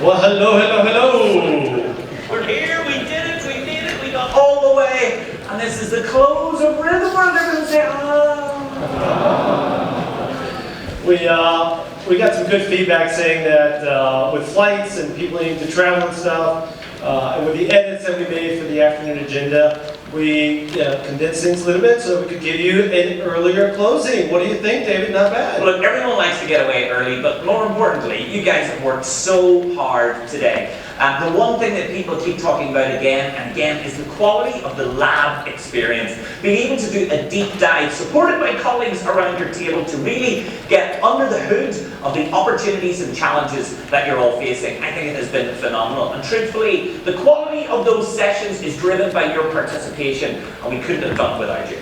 Well, hello, hello, hello. We're here, we did it, we got all the way. And this is the close of RhythmWorld. Everyone say, We got some good feedback saying that with flights and people needing to travel and stuff, and with the edits that we made for the afternoon agenda, we condensed things a little bit so that we could give you an earlier closing. What do you think, David? Not bad. Well, look, everyone likes to get away early, but more importantly, you guys have worked so hard today. The one thing that people keep talking about again and again is the quality of the lab experience. Being able to do a deep dive, supported by colleagues around your table, to really get under the hood of the opportunities and challenges that you're all facing. I think it has been phenomenal. And truthfully, the quality of those sessions is driven by your participation, and we couldn't have done without you.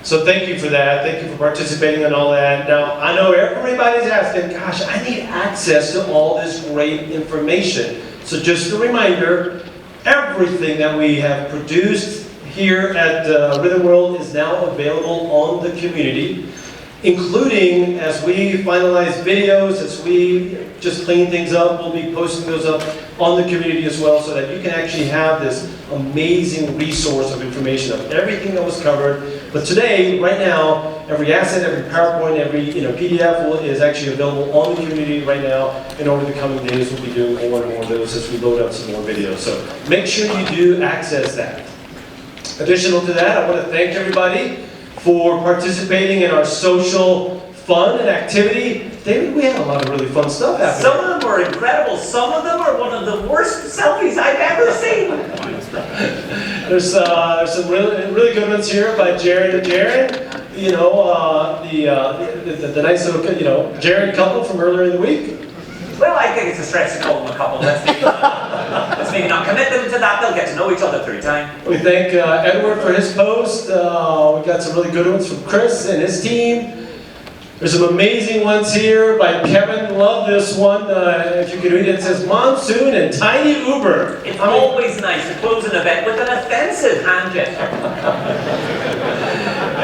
So thank you for that. Thank you for participating in all that. Now, I know everybody's asking, gosh, I need access to all this great information. So just a reminder, everything that we have produced here at RhythmWorld is now available on the community, including as we finalize videos, as we just clean things up, we'll be posting those up on the community as well, so that you can actually have this amazing resource of information of everything that was covered. But today, right now, every asset, every PowerPoint, every PDF is actually available on the community right now. And over the coming days, we'll be doing more and more of those as we load up some more videos. So make sure you do access that. Additional to that, I want to thank everybody for participating in our social fun and activity. David, we had a lot of really fun stuff happening. Some of them were incredible. Some of them are one of the worst selfies I've ever seen. There's some really good ones here by Jared and Jaren. The nice little Jaren couple from earlier in the week. Well, I think it's a stretch to call them a couple. Let's maybe not commit them to that. They'll get to know each other through time. We thank Edward for his post. We got some really good ones from Chris and his team. There's some amazing ones here by Kevin. Love this one. If you can read it, it says Monsoon and Tiny Uber. It's always nice to close an event with an offensive hand gesture.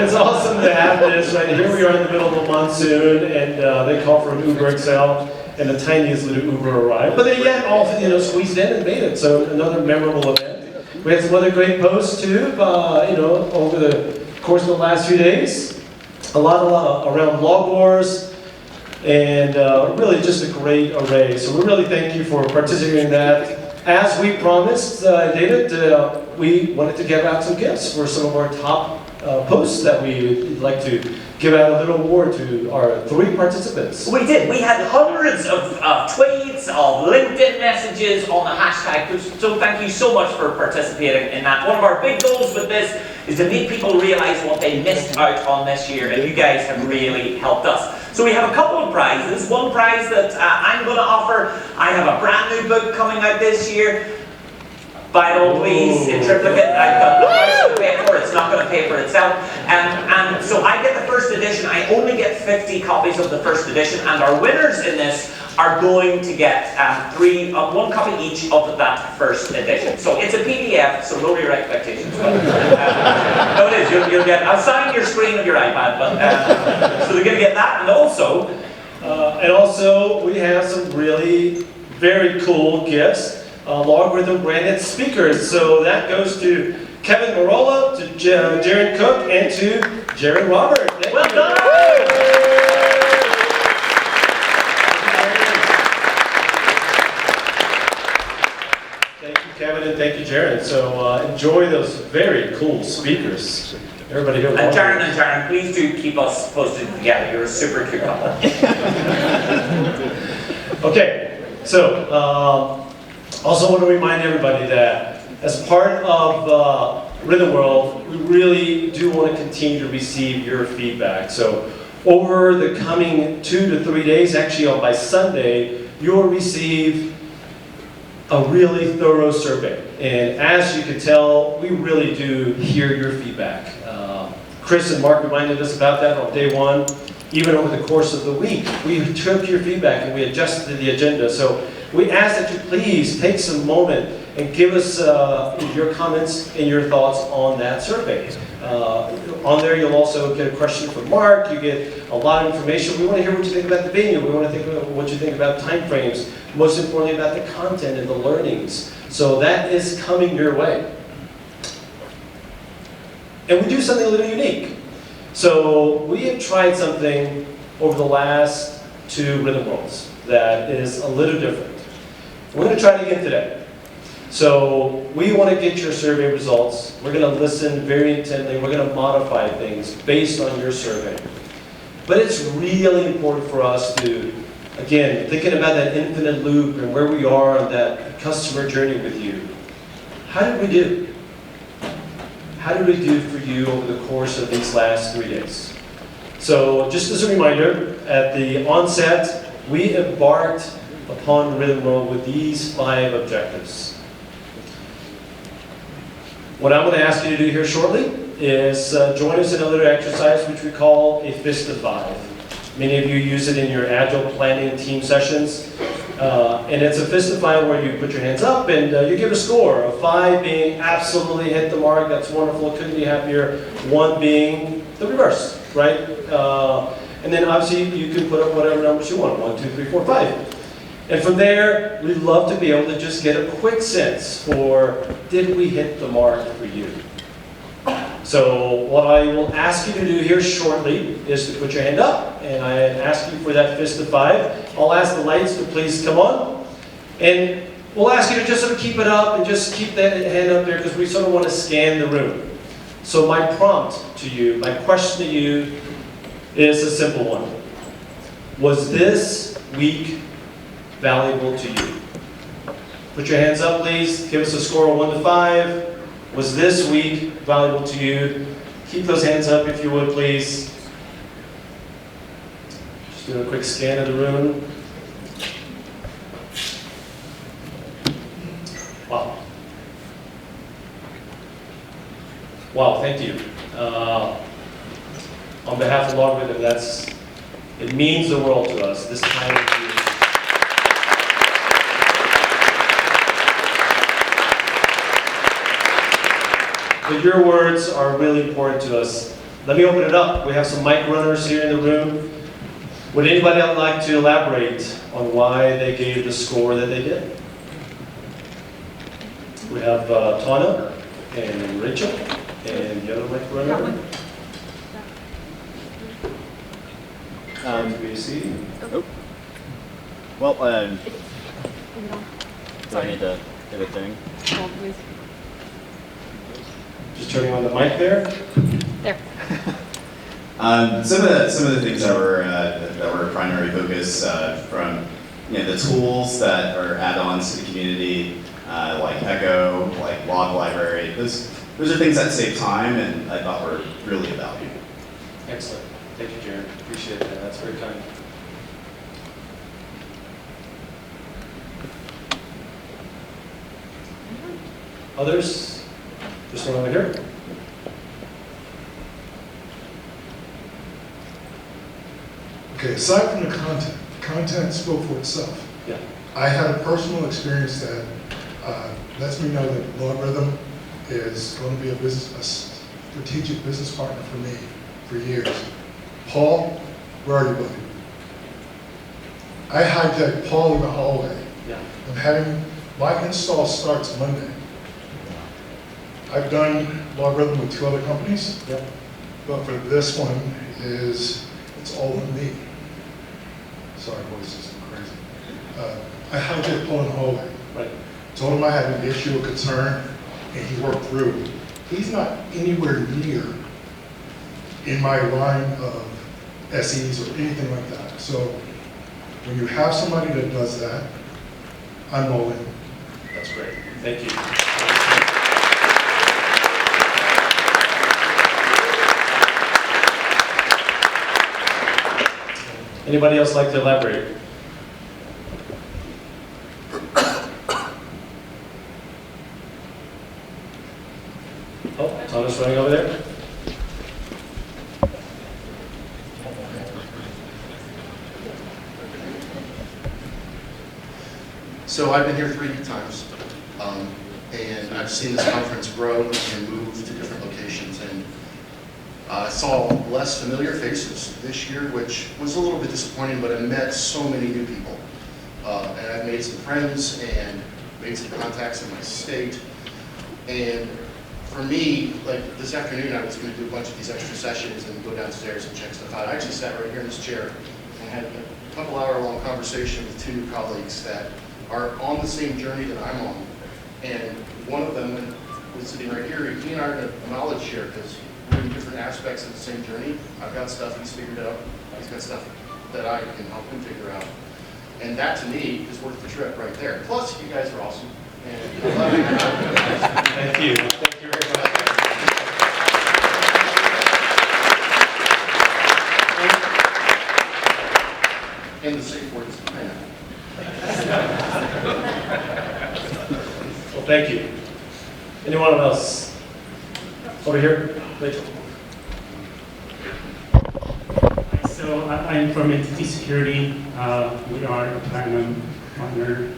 It's awesome to have this. Right here we are in the middle of a monsoon, and they call for an Uber XL, and the tiniest little Uber arrived. But they yet all squeezed in and made it. So another memorable event. We had some other great posts too. Over the course of the last few days. A lot around log wars, and really just a great array. So we really thank you for participating in that. As we promised, David, we wanted to give out some gifts for some of our top posts that we would like to give out a little award to our 3 participants. We did. We had hundreds of tweets, of LinkedIn messages on the hashtag. So thank you so much for participating in that. One of our big goals with this is to make people realize what they missed out on this year, and you guys have really helped us. So we have a couple of prizes. One prize that I'm going to offer. I have a brand new book coming out this year. Buy it all, please, in triplicate. I've got the price to pay for it. It's not going to pay for itself. And so I get the first edition. I only get 50 copies of the first edition, and our winners in this are going to get 1 copy each of that first edition. So it's a PDF, so lower your expectations. But, no, it is. You'll get. I'll sign your screen of your iPad, but so they're going to get that, and also we have some really very cool gifts. Logarithm branded speakers. So that goes to Kevin Marola, to Jared Cook, and to Jared Robert. Well done! Thank you, Kevin, and thank you, Jared. So enjoy those very cool speakers. Everybody here. And Jared, please do keep us posted together. You're a super cute couple. Okay, so also want to remind everybody that as part of RhythmWorld, we really do want to continue to receive your feedback. So over the coming 2 to 3 days, actually by Sunday, you'll receive a really thorough survey. And as you can tell, we really do hear your feedback. Chris and Mark reminded us about that on day 1. Even over the course of the week, we took your feedback and we adjusted the agenda. So we ask that you please take some moment and give us your comments and your thoughts on that survey. On there, you'll also get a question from Mark. You get a lot of information. We want to hear what you think about the venue. We want to think about what you think about timeframes. Most importantly, about the content and the learnings. So that is coming your way. And we do something a little unique. So we have tried something over the last 2 RhythmWorlds that is a little different. We're going to try it again today. So we want to get your survey results. We're going to listen very intently. We're going to modify things based on your survey. But it's really important for us to, again, thinking about that infinite loop and where we are on that customer journey with you. How did we do? How did we do for you over the course of these last 3 days? So just as a reminder, at the onset, we embarked upon RhythmWorld with these 5 objectives. What I'm going to ask you to do here shortly is join us in a little exercise which we call a fist of 5. Many of you use it in your agile planning team sessions. And it's a fist of 5 where you put your hands up and you give a score. A 5 being absolutely hit the mark, that's wonderful, couldn't be happier. 1 being the reverse, right? And then obviously you can put up whatever numbers you want, 1, 2, 3, 4, 5. And from there, we'd love to be able to just get a quick sense for, did we hit the mark for you? So what I will ask you to do here shortly is to put your hand up, and I ask you for that fist of 5. I'll ask the lights to please come on, and we'll ask you to just sort of keep it up and just keep that hand up there because we sort of want to scan the room. So my prompt to you, my question to you is a simple one. Was this week valuable to you? Put your hands up, please. Give us a score of 1 to 5. Was this week valuable to you? Keep those hands up if you would, please. Just doing a quick scan of the room. Wow. Wow, thank you. On behalf of Logarithm, it means the world to us, this time of year. But your words are really important to us. Let me open it up. We have some mic runners here in the room. Would anybody like to elaborate on why they gave the score that they did? We have Tana and Rachel and the other mic runner. Oh. Well, do I need to hit a thing? Just turning on the mic there. There. Some of the things that were primary focus from the tools that are add-ons to the community, like Echo, like Log Library. Those are things that save time, and I thought were really of value. Excellent. Thank you, Jared. Appreciate that. That's very kind. Others? This one over here. Okay, aside from the content spoke for itself. Yeah. I had a personal experience that lets me know that Logarithm is going to be a strategic business partner for me for years. Paul, where are you, buddy? I hijacked Paul in the hallway. Yeah. I'm having, my install starts Monday. I've done Logarithm with 2 other companies. Yep. But for this one, it's all in me. Sorry, voice is crazy. I hijacked Paul in the hallway. Right. Told him I had an issue, a concern, and he worked through it. He's not anywhere near in my line of SEs or anything like that. So when you have somebody that does that, I'm all in. That's great. Thank you. Anybody else like to elaborate? Oh, Thomas running over there. So I've been here 3 times, and I've seen this conference grow and move to different locations. And I saw less familiar faces this year, which was a little bit disappointing, but I met so many new people. And I've made some friends and made some contacts in my state. And for me, like this afternoon, I was going to do a bunch of these extra sessions and go downstairs and check stuff out. I actually sat right here in this chair and had a couple hour-long conversation with two colleagues that are on the same journey that I'm on. And one of them was sitting right here. He and I are going to knowledge share because we're in different aspects of the same journey. I've got stuff he's figured out. He's got stuff that I can help him figure out. And that, to me, is worth the trip right there. Plus, you guys are awesome. And I love you. Thank you. Thank you very much. And the safe words, I know. Well, thank you. Anyone else? Over here, Rachel. So I'm from Entity Security. We are a platinum partner.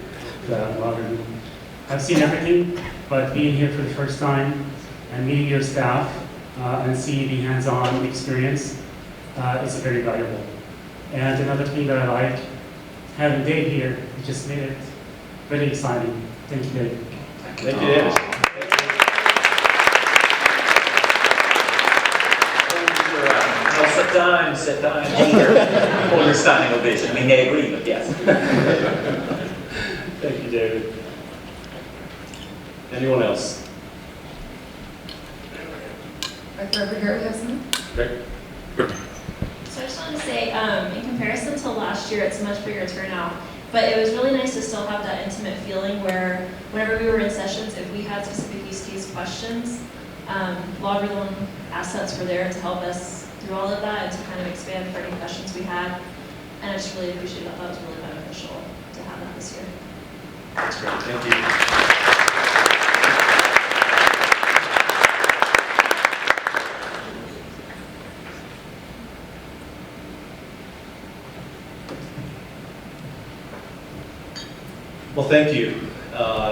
I've seen everything, but being here for the first time and meeting your staff and seeing the hands-on experience is very valuable. And another thing that I like, having Dave here, it just made it very exciting. Thank you, Dave. Thank you, David. Sit down, hold your standing ovation. I mean, they agree, but yes. Thank you, David. Anyone else? Right over here, we have some. Great. So I just wanted to say, in comparison to last year, it's a much bigger turnout. But it was really nice to still have that intimate feeling where whenever we were in sessions, if we had specific use case questions, logarithm assets were there to help us through all of that and to kind of expand for any questions we had. And I just really appreciate that. That was really beneficial to have that this year. That's great. Thank you. Well, thank you.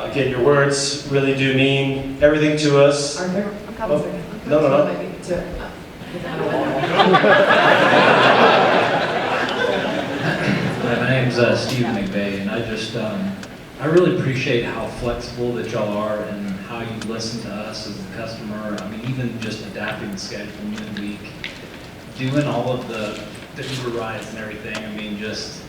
Again, your words really do mean everything to us. Are there a couple seconds? No. My name's Stephen McVeigh, and I really appreciate how flexible that y'all are and how you listen to us as a customer. I mean, even just adapting the schedule midweek, doing all of the Uber rides and everything. I mean, just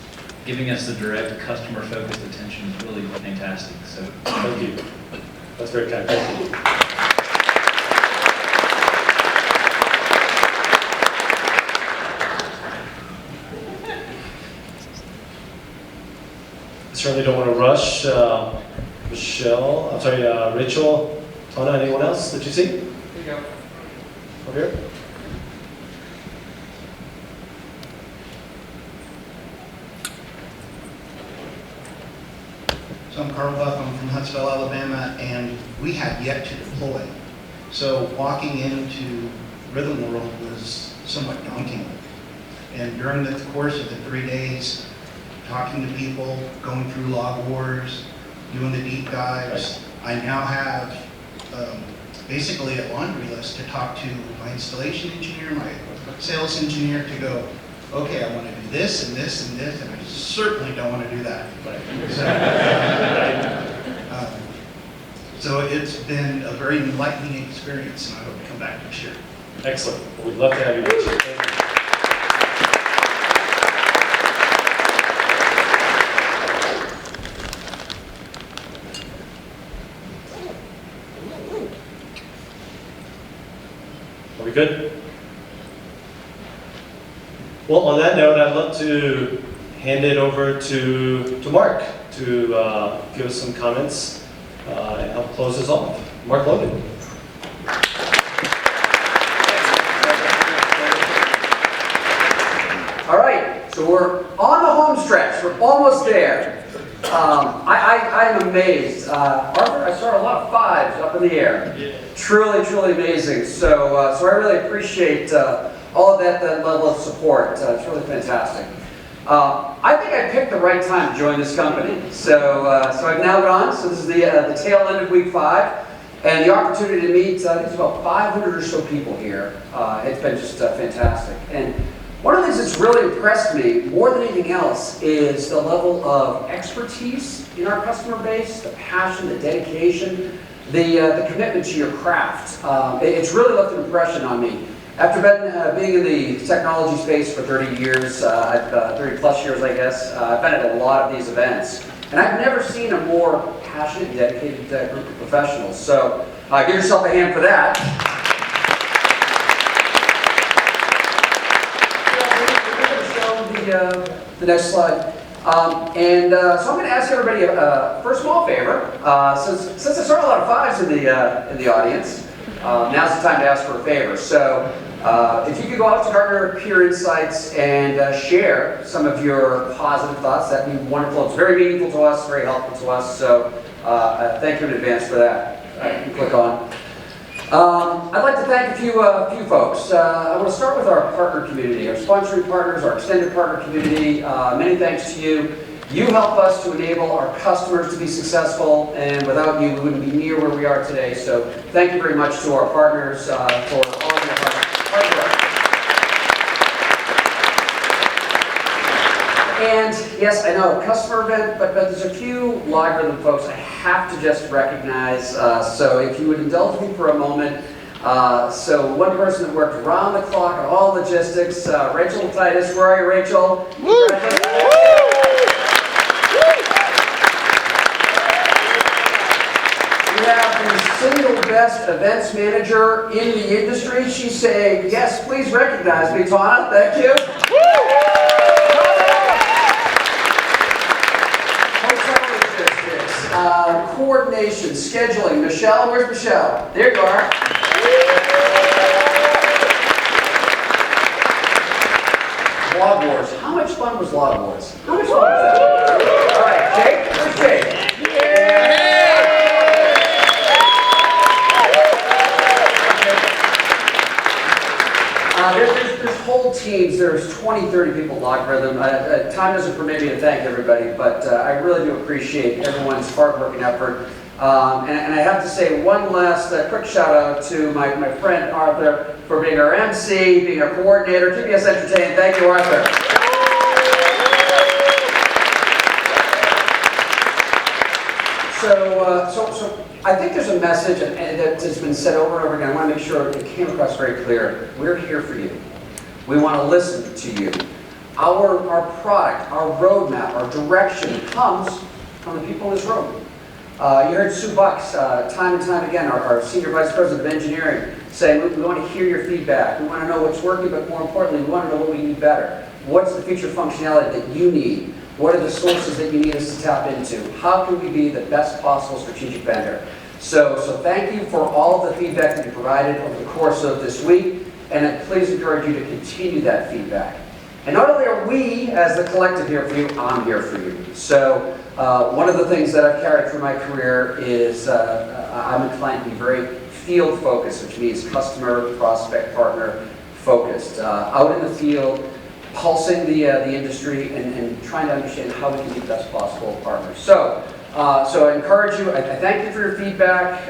giving us the direct customer-focused attention is really fantastic. So Thank you. That's very kind. Thank you. Certainly don't want to rush. Rachel, Tana, anyone else that you see? Here you go. Over here. So I'm Carl Buff, I'm from Huntsville, Alabama, and we have yet to deploy. So walking into RhythmWorld was somewhat daunting. And during the course of the 3 days, talking to people, going through log wars, doing the deep dives, I now have basically a laundry list to talk to my installation engineer, my sales engineer, to go, okay, I want to do this and this and this, and I certainly don't want to do that. So it's been a very enlightening experience, and I hope to come back next year. Excellent. Well, we'd love to have you, Rachel. Thank you. Are we good? Well, on that note, I'd love to hand it over to Mark to give us some comments and help close us off. Mark Logan. All right, so we're on the home stretch. We're almost there. I'm amazed. Arthur, I saw a lot of fives up in the air. Yeah. Truly, truly amazing. So I really appreciate all of that level of support. It's really fantastic. I think I picked the right time to join this company. So I've now gone. So this is the tail end of week 5. and the opportunity to meet, I think it's about 500 or so people here. It's been just fantastic. And one of the things that's really impressed me, more than anything else, is the level of expertise in our customer base, the passion, the dedication, the commitment to your craft. It's really left an impression on me. After being in the technology space for 30 years, 30 plus years I guess, I've been at a lot of these events, and I've never seen a more passionate, dedicated group of professionals. So give yourself a hand for that. The next slide. So I'm going to ask everybody for a small favor. Since I saw a lot of fives in the audience, now's the time to ask for a favor. So if you could go out to Gartner Peer Insights and share some of your positive thoughts, that'd be wonderful. It's very meaningful to us, very helpful to us. So thank you in advance for that. You can click on. I'd like to thank a few folks. I want to start with our partner community, our sponsoring partners, our extended partner community. Many thanks to you. You help us to enable our customers to be successful, and without you, we wouldn't be near where we are today. So thank you very much to our partners for all of your hard work. And yes, I know, customer event, but there's a few logarithm folks I have to just recognize. So if you would indulge me for a moment. So one person that worked around the clock on all logistics, Rachel Titus. Where are you, Rachel? We have the single best events manager in the industry. She's saying, yes, please recognize me, Tana. Thank you. Coordination, scheduling. Michelle, where's Michelle? There you are. Log Wars. How much fun was Log Wars? How much fun was that? All right, Jake, where's Jake? There's whole teams. There's 20, 30 people logarithm. Time doesn't permit me to thank everybody, but I really do appreciate everyone's hard work and effort. And I have to say one last quick shout out to my friend Arthur for being our MC, being our coordinator, keeping us entertained. Thank you, Arthur. So I think there's a message that has been said over and over again. I want to make sure it came across very clear. We're here for you. We want to listen to you. Our product, our roadmap, our direction comes from the people in this room. You heard Sue Bucks time and time again, our Senior Vice President of Engineering, saying we want to hear your feedback. We want to know what's working, but more importantly, we want to know what we need better. What's the feature functionality that you need? What are the sources that you need us to tap into? How can we be the best possible strategic vendor? So thank you for all of the feedback that you provided over the course of this week, and I please encourage you to continue that feedback. And not only are we, as the collective, here for you, I'm here for you. So one of the things that I've carried through my career is I'm inclined to be very field-focused, which means customer, prospect, partner focused. Out in the field, pulsing the industry and trying to understand how we can be the best possible partners. So I encourage you, I thank you for your feedback.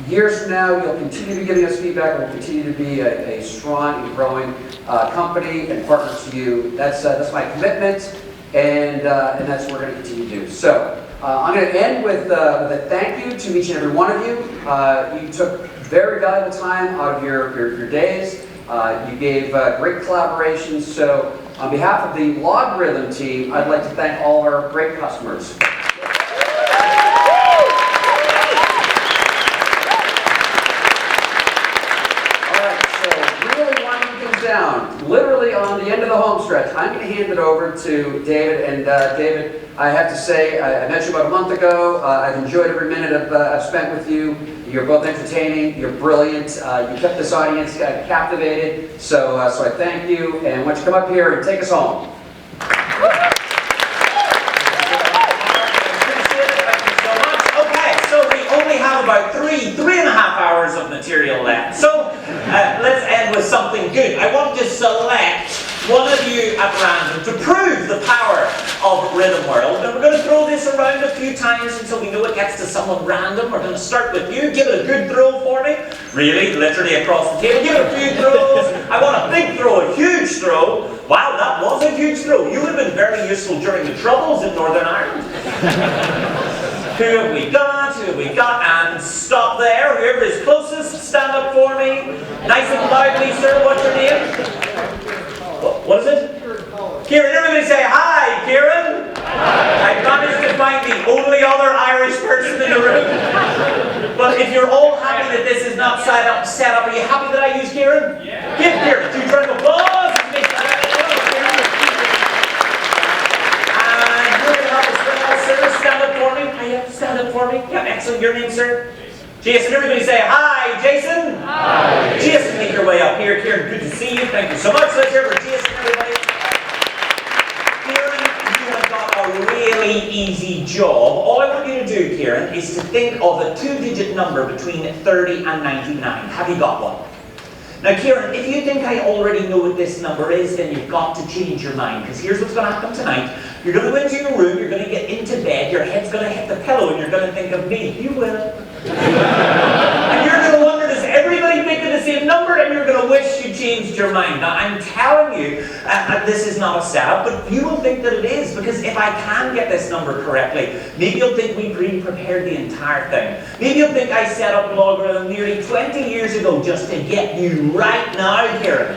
Years from now, you'll continue to be giving us feedback. We'll continue to be a strong and growing company and partner to you. That's my commitment, and that's what we're going to continue to do. So I'm going to end with a thank you to each and every one of you. You took very valuable time out of your days. You gave great collaboration. So on behalf of the Logarithm team, I'd like to thank all of our great customers. Down, literally on the end of the home stretch, I'm going to hand it over to David. And David, I have to say, I met you about a month ago. I've enjoyed every minute I've spent with you. You're both entertaining. You're brilliant. You kept this audience captivated. So I thank you. And why don't you come up here and take us home? About three and a half hours of material left. So let's end with something good. I want to select one of you at random to prove the power of RhythmWorld. And we're going to throw this around a few times until we know it gets to someone random. We're going to start with you. Give it a good throw for me. Really, literally across the table. Give it a few throws. I want a big throw, a huge throw. Wow, that was a huge throw. You would have been very useful during the Troubles in Northern Ireland. Who have we got? Who have we got? And stop there. Whoever is closest, stand up for me. Nice and loudly, sir. What's your name? What is it? Kieran. Everybody say hi, Kieran. Hi. I managed to find the only other Irish person in the room. But if you're all happy that this is not set up, are you happy that I use Kieran? Yeah. Give Kieran 2 rounds of applause. And you're going to help us well, sir. Stand up for me. Stand up for me. Yeah, excellent. Your name, sir? Jason. Everybody say hi, Jason. Hi. Jason, make your way up here. Kieran, good to see you. Thank you so much. Let's hear it for Jason, everybody. Kieran, you have got a really easy job. All I want you to do, Kieran, is to think of a 2-digit number between 30 and 99. Have you got one? Now, Kieran, if you think I already know what this number is, then you've got to change your mind, because here's what's going to happen tonight. You're going to go into your room, you're going to get into bed, your head's going to hit the pillow, and you're going to think of me. You will. And you're going to wonder, does everybody think of the same number? And you're going to wish you changed your mind. Now, I'm telling you, this is not a setup, but you will think that it is, because if I can get this number correctly, maybe you'll think we pre-prepared the entire thing. Maybe you'll think I set up Logarithm nearly 20 years ago just to get you right now, Kieran.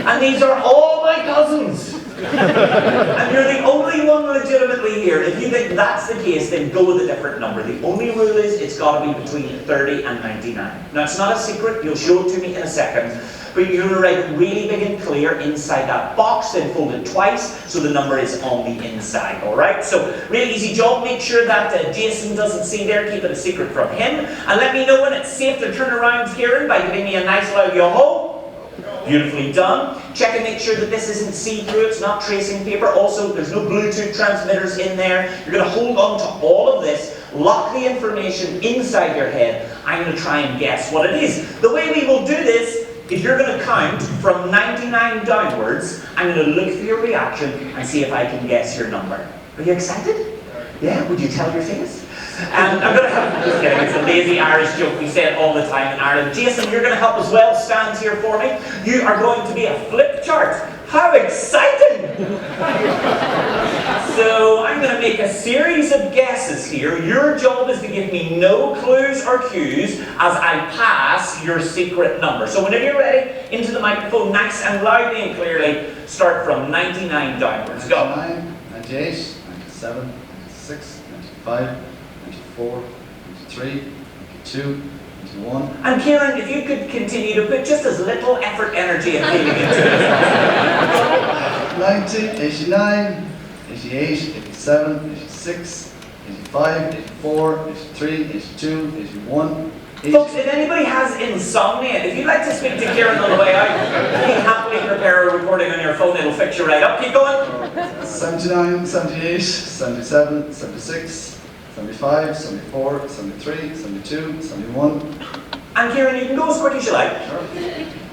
And these are all my cousins. And you're the only one legitimately here. If you think that's the case, then go with a different number. The only rule is it's got to be between 30 and 99. Now, it's not a secret. You'll show it to me in a second. But you're going to write it really big and clear inside that box, then fold it twice so the number is on the inside. Alright? So, really easy job. Make sure that Jason doesn't see there. Keep it a secret from him. And let me know when it's safe to turn around, Kieran, by giving me a nice loud yo-ho. Beautifully done. Check and make sure that this isn't see-through, it's not tracing paper. Also, there's no Bluetooth transmitters in there. You're going to hold on to all of this, lock the information inside your head. I'm going to try and guess what it is. The way we will do this, if you're going to count from 99 downwards, I'm going to look for your reaction and see if I can guess your number. Are you excited? Yeah? Would you tell your face? And I'm going to have, just kidding, it's a lazy Irish joke we say it all the time in Ireland. Jason, you're going to help as well. Stand here for me. You are going to be a flip chart. How exciting! So I'm going to make a series of guesses here. Your job is to give me no clues or cues as I pass your secret number. So whenever you're ready, into the microphone, nice and loudly and clearly, start from 99 downwards. Go. 99, 98, 97, 96, 95, 94, 93, 92, 91. And Kieran, if you could continue to put just as little effort, energy, and feeling into it. 90, 89, 88, 87, 86, 85, 84, 83, 82, 81. Folks, if anybody has insomnia, if you'd like to speak to Kieran on the way out, you can happily prepare a recording on your phone, it'll fix you right up. Keep going. 79, 78, 77, 76, 75, 74, 73, 72, 71. And Kieran, you can go as quick as you like. Sure.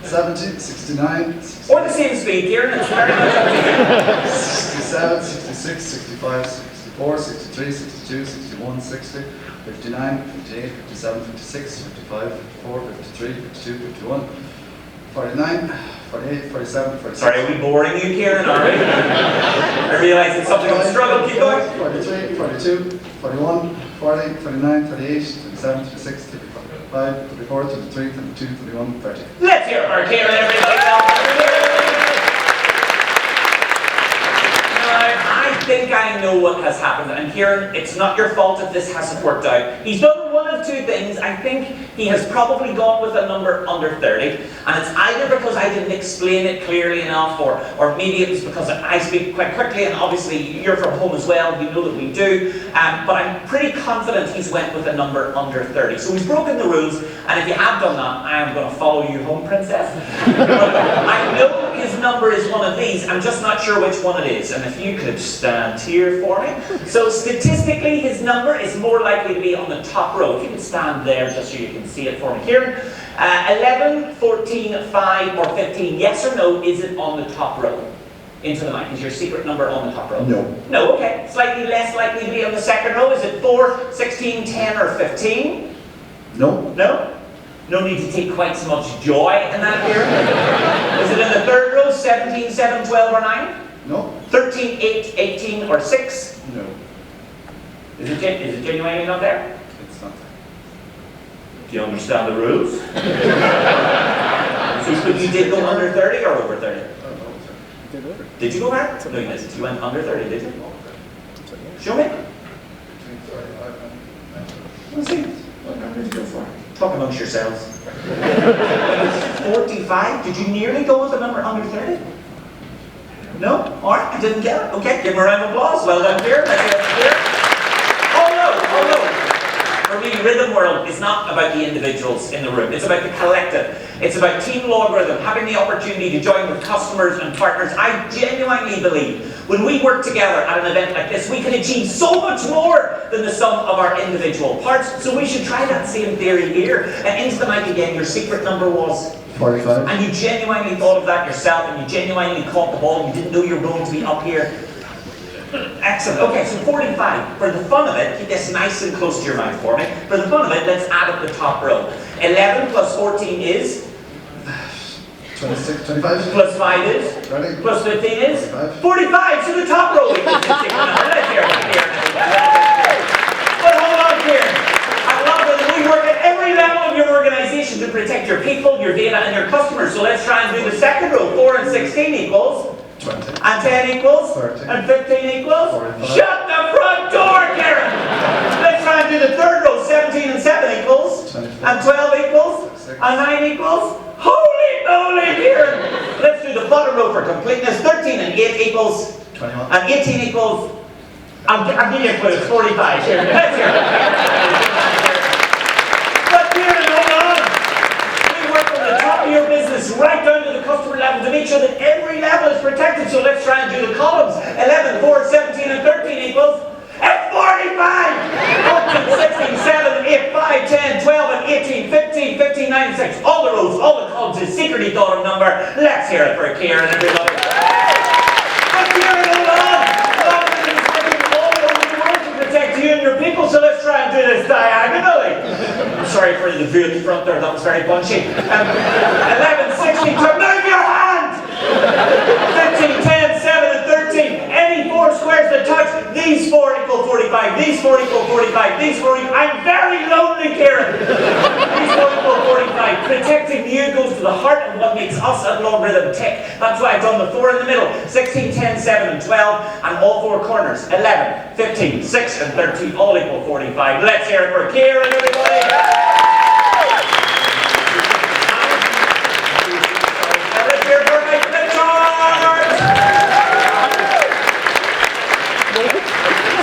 70, 69, 68. Or the same speed, Kieran, it's very much up to you. 67, 66, 65, 64, 63, 62, 61, 60, 59, 58, 57, 56, 55, 54, 53, 52, 51, 49, 48, 47, 46. Sorry, are we boring you, Kieran, are we? I realize it's something of a struggle. Keep going. 43, 42, 41, 40, 39, 38, 37, 36, 35, 34, 33, 32, 31, 30. Let's hear it for Kieran, everybody. I think I know what has happened, and Kieran, it's not your fault if this hasn't worked out. He's done one of two things. I think he has probably gone with a number under 30, and it's either because I didn't explain it clearly enough, or maybe it was because I speak quite quickly, and obviously you're from home as well, you know that we do, but I'm pretty confident he's went with a number under 30. So he's broken the rules, and if you have done that, I am going to follow you home, princess. I know his number is one of these, I'm just not sure which one it is, and if you could stand here for me. So statistically, his number is more likely to be on the top row. If you can stand there just so you can see it for me, Kieran. 11, 14, 5, or 15, yes or no, is it on the top row? Into the mic. Is your secret number on the top row? No. No, okay. Slightly less likely to be on the second row. Is it 4, 16, 10, or 15? No. No? No need to take quite so much joy in that here. Is it in the third row? 17, 7, 12, or 9? No. 13, 8, 18, or 6? No. Is it genuinely not there? It's not. Do you understand the rules? So you did go under 30 or over 30? Did you go back? No, you didn't. You went under 30, did you? Show me. Let's see. What number did you go for? Talk amongst yourselves. 45? Did you nearly go with the number under 30? No? Alright, I didn't get it. Okay, give him a round of applause. Well done, here. Let's get it here. Oh no! For me, RhythmWorld is not about the individuals in the room. It's about the collective. It's about team logarithm, having the opportunity to join with customers and partners. I genuinely believe when we work together at an event like this, we can achieve so much more than the sum of our individual parts. So we should try that same theory here. And into the mic again, your secret number was? 45. And you genuinely thought of that yourself, and you genuinely caught the ball, and you didn't know you were going to be up here. Excellent. Okay, so 45. For the fun of it, keep this nice and close to your mouth for me. For the fun of it, let's add up the top row. 11 plus 14 is? 26, 25. Plus 5 is? 30. Plus 15 is? 45. 45. So the top row equals the secret number. Let's hear it here. But hold on here. I love that we work at every level of your organization to protect your people, your data, and your customers. So let's try and do the second row. 4 and 16 equals? 20. And 10 equals? 30. And 15 equals? 45. Shut the front door, Karen! Let's try and do the third row. 17 and 7 equals? 24. And 12 equals? 6. And 9 equals? Holy moly, Karen! Let's do the bottom row for completeness. 13 and 8 equals? 21. And 18 equals? I'll give you a clue. It's 45. Here, let's hear it. But Karen, hold on. We work from the top of your business right down to the customer level to make sure that every level is protected. So let's try and do the columns. 11, 4, 17, and 13 equals? It's 45! 14, 16, 7, 8, 5, 10, 12, and 18, 15, 15, 9, and 6. All the rows, all the columns is secretly thought of number. Let's hear it for Karen, everybody. But Karen, hold on! You and your people, so let's try and do this diagonally. I'm sorry for the view at the front there, that was very punchy. 11, 16, move your hand! 15, 10, 7, and 13. Any 4 squares that touch, these 4 equal 45, these 4 equal 45, these 4 equal... I'm very lonely, Karen! These 4 equal 45. Protecting you goes to the heart of what makes us at Logarithm tick. That's why I've done the 4 in the middle. 16, 10, 7, and 12, and all 4 corners. 11, 15, 6, and 13, all equal 45. Let's hear it for Kieran, everybody! And let's hear it for Mike Richards!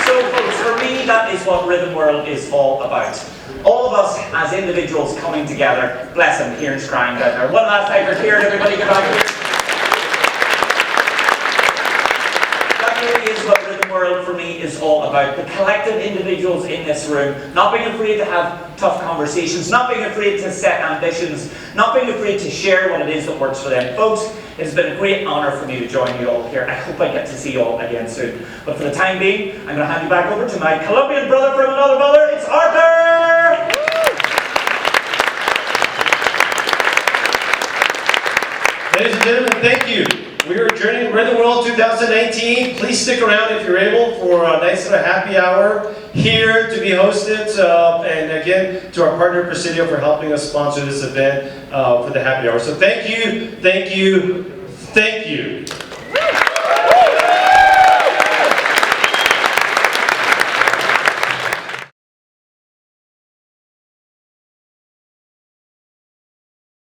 So folks, for me, that is what RhythmWorld is all about. All of us as individuals coming together. Bless him, Kieran's crying down there. One last time for Kieran, everybody get back here. That really is what RhythmWorld for me is all about. The collective individuals in this room, not being afraid to have tough conversations, not being afraid to set ambitions, not being afraid to share what it is that works for them. Folks, it has been a great honor for me to join you all here. I hope I get to see you all again soon. But for the time being, I'm going to hand you back over to my Colombian brother from another mother. It's Arthur! Ladies and gentlemen, thank you. We are adjourning RhythmWorld 2019. Please stick around if you're able for a nice little happy hour here to be hosted. And again, to our partner Presidio for helping us sponsor this event for the happy hour. So thank you, thank you, thank you.